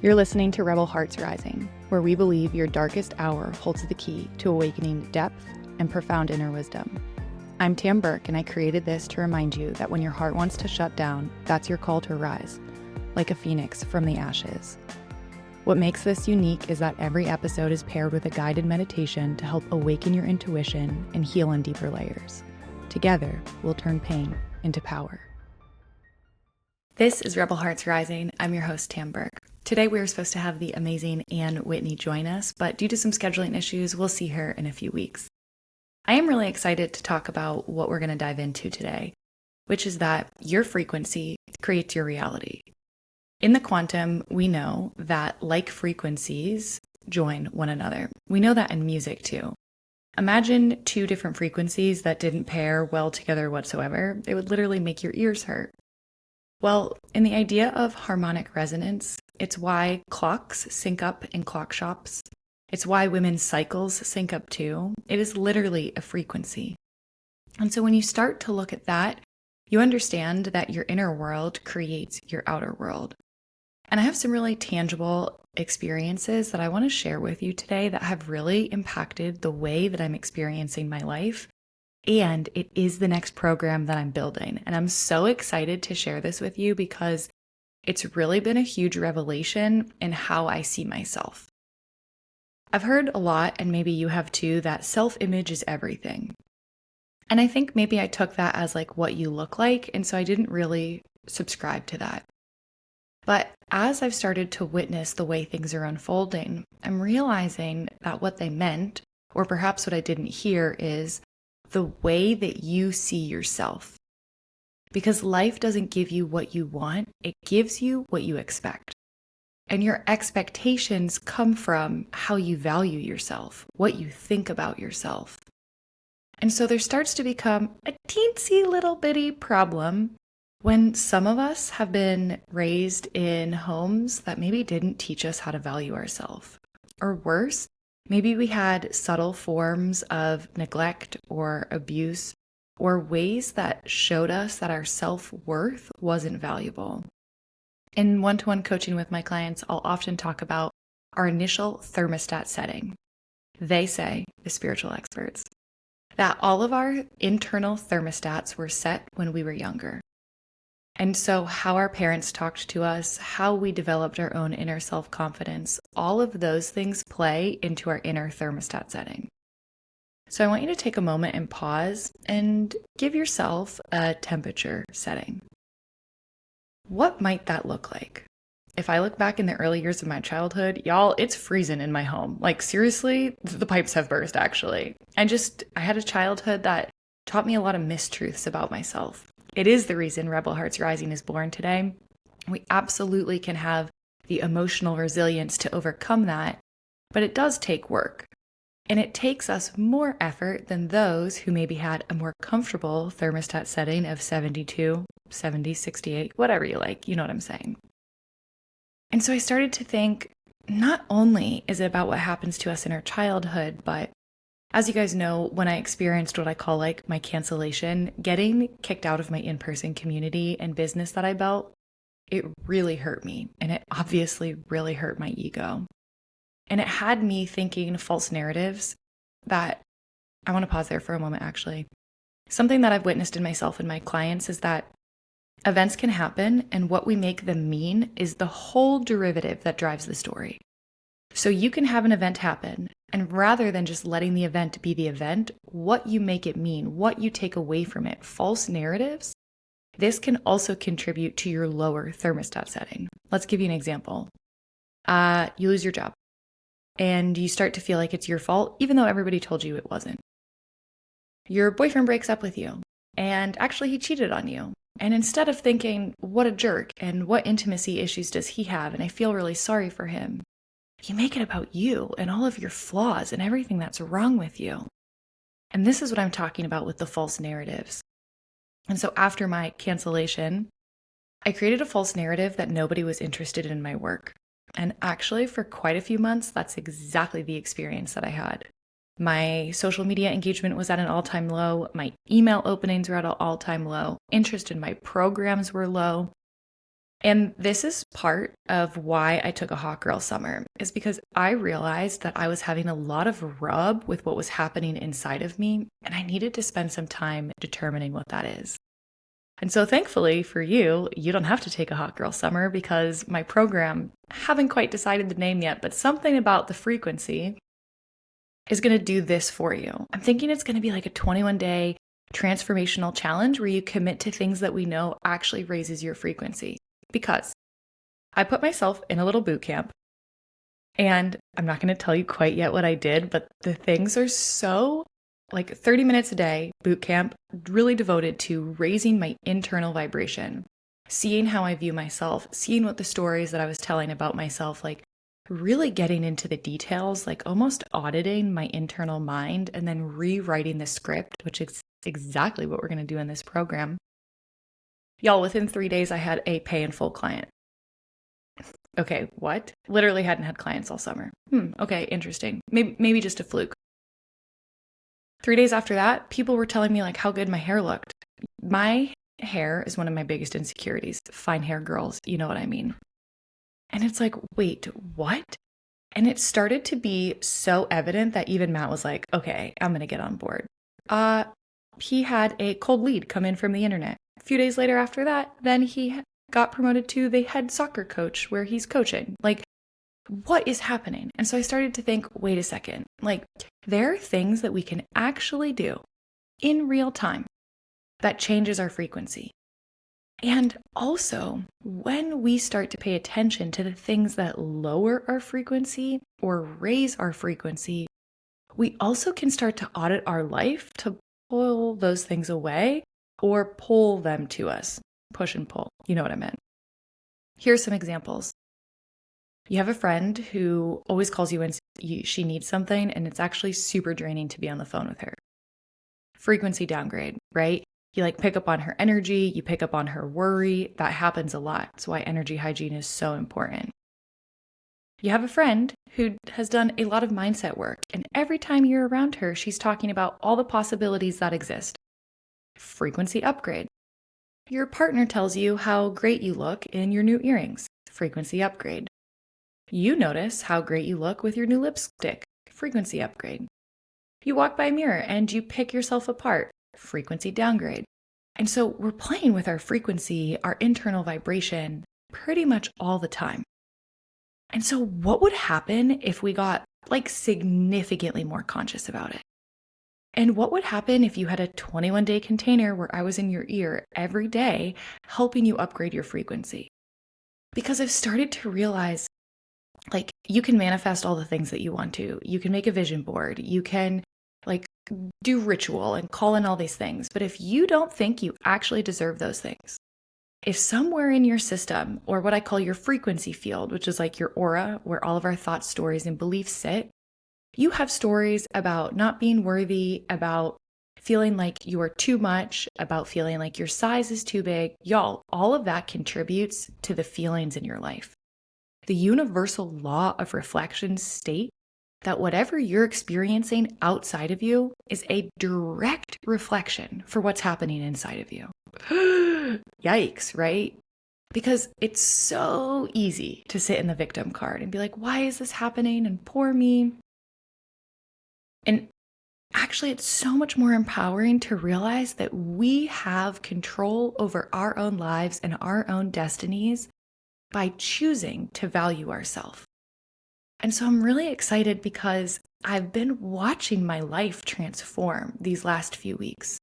You're listening to Rebel Hearts Rising, where we believe your darkest hour holds the key to awakening depth and profound inner wisdom. I'm Tam Burke, and I created this to remind you that when your heart wants to shut down, that's your call to rise, like a phoenix from the ashes. What makes this unique is that every episode is paired with a guided meditation to help awaken your intuition and heal on deeper layers. Together, we'll turn pain into power. This is Rebel Hearts Rising. I'm your host, Tam Burke. Today we were supposed to have the amazing Anne Whitney join us, but due to some scheduling issues, we'll see her in a few weeks. I am really excited to talk about what we're going to dive into today, which is that your frequency creates your reality. In the quantum, we know that like frequencies join one another. We know that in music too. Imagine two different frequencies that didn't pair well together whatsoever. It would literally make your ears hurt. Well, in the idea of harmonic resonance, it's why clocks sync up in clock shops. It's why women's cycles sync up too. It is literally a frequency. And so when you start to look at that, you understand that your inner world creates your outer world. And I have some really tangible experiences that I want to share with you today that have really impacted the way that I'm experiencing my life. And it is the next program that I'm building. And I'm so excited to share this with you because it's really been a huge revelation in how I see myself. I've heard a lot, and maybe you have too, that self-image is everything. And I think maybe I took that as like what you look like. And so I didn't really subscribe to that. But as I've started to witness the way things are unfolding, I'm realizing that what they meant, or perhaps what I didn't hear, is the way that you see yourself. Because life doesn't give you what you want, it gives you what you expect. And your expectations come from how you value yourself, what you think about yourself. And so there starts to become a teensy little bitty problem when some of us have been raised in homes that maybe didn't teach us how to value ourselves. Or worse, maybe we had subtle forms of neglect or abuse or ways that showed us that our self-worth wasn't valuable. In one-to-one coaching with my clients, I'll often talk about our initial thermostat setting. They say, the spiritual experts, that all of our internal thermostats were set when we were younger. And so how our parents talked to us, how we developed our own inner self-confidence, all of those things play into our inner thermostat setting. So I want you to take a moment and pause and give yourself a temperature setting. What might that look like? If I look back in the early years of my childhood, y'all, it's freezing in my home. Like seriously, the pipes have burst actually. I had a childhood that taught me a lot of mistruths about myself. It is the reason Rebel Hearts Rising is born today. We absolutely can have the emotional resilience to overcome that, but it does take work. And it takes us more effort than those who maybe had a more comfortable thermostat setting of 72, 70, 68, whatever you like, you know what I'm saying. And so I started to think, not only is it about what happens to us in our childhood, but as you guys know, when I experienced what I call like my cancellation, getting kicked out of my in-person community and business that I built, it really hurt me. And it obviously really hurt my ego. And it had me thinking false narratives that, I want to pause there for a moment actually. Something that I've witnessed in myself and my clients is that events can happen and what we make them mean is the whole derivative that drives the story. So you can have an event happen, and rather than just letting the event be the event, what you make it mean, what you take away from it, false narratives, this can also contribute to your lower thermostat setting. Let's give you an example. You lose your job. And you start to feel like it's your fault, even though everybody told you it wasn't. Your boyfriend breaks up with you, and actually he cheated on you. And instead of thinking, what a jerk, and what intimacy issues does he have, and I feel really sorry for him, you make it about you and all of your flaws and everything that's wrong with you. And this is what I'm talking about with the false narratives. And so after my cancellation, I created a false narrative that nobody was interested in my work. And actually, for quite a few months, that's exactly the experience that I had. My social media engagement was at an all-time low. My email openings were at an all-time low. Interest in my programs were low. And this is part of why I took a hot girl summer, is because I realized that I was having a lot of rub with what was happening inside of me, and I needed to spend some time determining what that is. And so thankfully for you, you don't have to take a hot girl summer because my program, haven't quite decided the name yet, but something about the frequency is going to do this for you. I'm thinking it's going to be like a 21-day transformational challenge where you commit to things that we know actually raises your frequency. Because I put myself in a little boot camp, and I'm not going to tell you quite yet what I did, but the things are so like 30 minutes a day boot camp, really devoted to raising my internal vibration, seeing how I view myself, seeing what the stories that I was telling about myself, like really getting into the details, like almost auditing my internal mind and then rewriting the script, which is exactly what we're going to do in this program. Y'all, within 3 days, I had a pay in full client. Okay, what? Literally hadn't had clients all summer. Okay, interesting. Maybe just a fluke. 3 days after that, people were telling me like how good my hair looked. My hair is one of my biggest insecurities. Fine hair girls, you know what I mean. And it's like, wait, what? And it started to be so evident that even Matt was like, okay, I'm going to get on board. He had a cold lead come in from the internet. A few days later after that, then he got promoted to the head soccer coach where he's coaching. Like, what is happening? And so I started to think, wait a second, like there are things that we can actually do in real time that changes our frequency. And also, when we start to pay attention to the things that lower our frequency or raise our frequency, we also can start to audit our life to pull those things away or pull them to us. Push and pull. You know what I meant. Here's some examples. You have a friend who always calls you when she needs something, and it's actually super draining to be on the phone with her. Frequency downgrade, right? You like pick up on her energy, you pick up on her worry. That happens a lot. That's why energy hygiene is so important. You have a friend who has done a lot of mindset work, and every time you're around her, she's talking about all the possibilities that exist. Frequency upgrade. Your partner tells you how great you look in your new earrings. Frequency upgrade. You notice how great you look with your new lipstick. Frequency upgrade. You walk by a mirror and you pick yourself apart. Frequency downgrade. And so we're playing with our frequency, our internal vibration, pretty much all the time. And so what would happen if we got like significantly more conscious about it? And what would happen if you had a 21-day container where I was in your ear every day helping you upgrade your frequency? Because I've started to realize like you can manifest all the things that you want to. You can make a vision board. You can like do ritual and call in all these things. But if you don't think you actually deserve those things, if somewhere in your system, or what I call your frequency field, which is like your aura, where all of our thoughts, stories, and beliefs sit, you have stories about not being worthy, about feeling like you are too much, about feeling like your size is too big, y'all, all of that contributes to the feelings in your life. The universal law of reflection states that whatever you're experiencing outside of you is a direct reflection for what's happening inside of you. Yikes, right? Because it's so easy to sit in the victim card and be like, why is this happening? And poor me. And actually, it's so much more empowering to realize that we have control over our own lives and our own destinies by choosing to value ourselves. And so I'm really excited because I've been watching my life transform these last few weeks.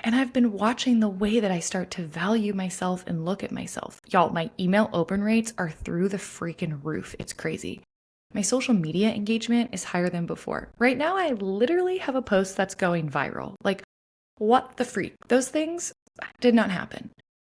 And I've been watching the way that I start to value myself and look at myself. Y'all, my email open rates are through the freaking roof. It's crazy. My social media engagement is higher than before. Right now, I literally have a post that's going viral. Like, what the freak? Those things did not happen.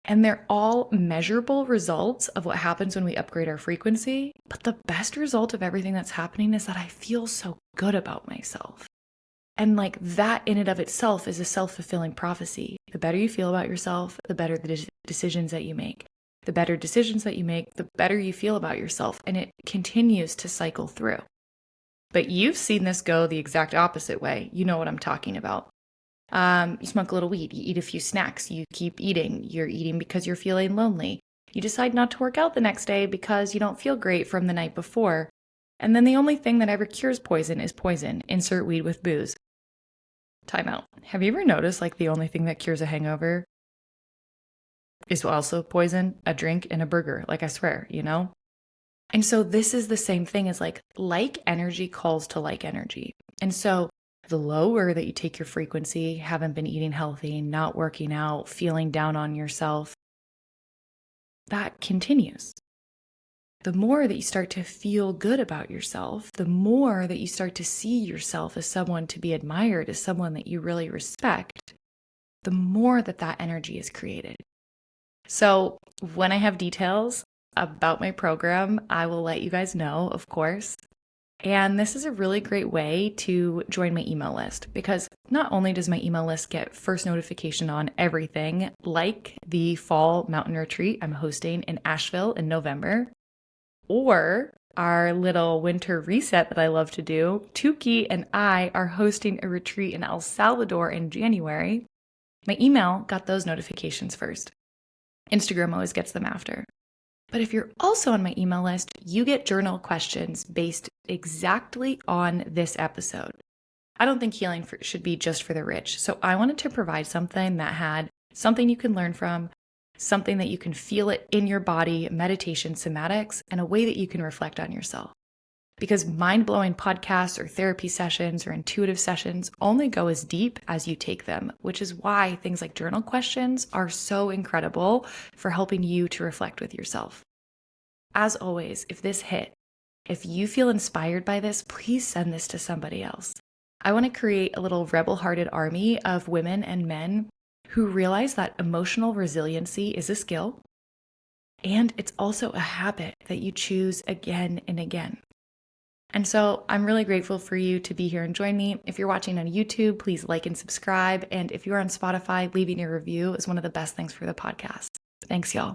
And they're all measurable results of what happens when we upgrade our frequency. But the best result of everything that's happening is that I feel so good about myself. And like that in and of itself is a self-fulfilling prophecy. The better you feel about yourself, the better the decisions that you make. The better decisions that you make, the better you feel about yourself. And it continues to cycle through. But you've seen this go the exact opposite way. You know what I'm talking about. You smoke a little weed, you eat a few snacks, you keep eating. You're eating because you're feeling lonely. You decide not to work out the next day because you don't feel great from the night before. And then the only thing that ever cures poison is poison. Insert weed with booze. Time out. Have you ever noticed the only thing that cures a hangover is also poison, a drink, and a burger? I swear, And so this is the same thing as like energy calls to like energy. And so the lower that you take your frequency, haven't been eating healthy, not working out, feeling down on yourself, that continues. The more that you start to feel good about yourself, the more that you start to see yourself as someone to be admired, as someone that you really respect, the more that energy is created. So when I have details about my program, I will let you guys know, of course. And this is a really great way to join my email list, because not only does my email list get first notification on everything, like the fall mountain retreat I'm hosting in Asheville in November, or our little winter reset that I love to do. Tuki and I are hosting a retreat in El Salvador in January. My email got those notifications first. Instagram always gets them after. But if you're also on my email list, you get journal questions based exactly on this episode. I don't think healing should be just for the rich. So I wanted to provide something that had something you can learn from, something that you can feel it in your body, meditation, somatics, and a way that you can reflect on yourself. Because mind-blowing podcasts or therapy sessions or intuitive sessions only go as deep as you take them, which is why things like journal questions are so incredible for helping you to reflect with yourself. As always, if this hit, if you feel inspired by this, please send this to somebody else. I want to create a little rebel-hearted army of women and men who realize that emotional resiliency is a skill, and it's also a habit that you choose again and again. And so I'm really grateful for you to be here and join me. If you're watching on YouTube, please like and subscribe. And if you're on Spotify, leaving a review is one of the best things for the podcast. Thanks, y'all.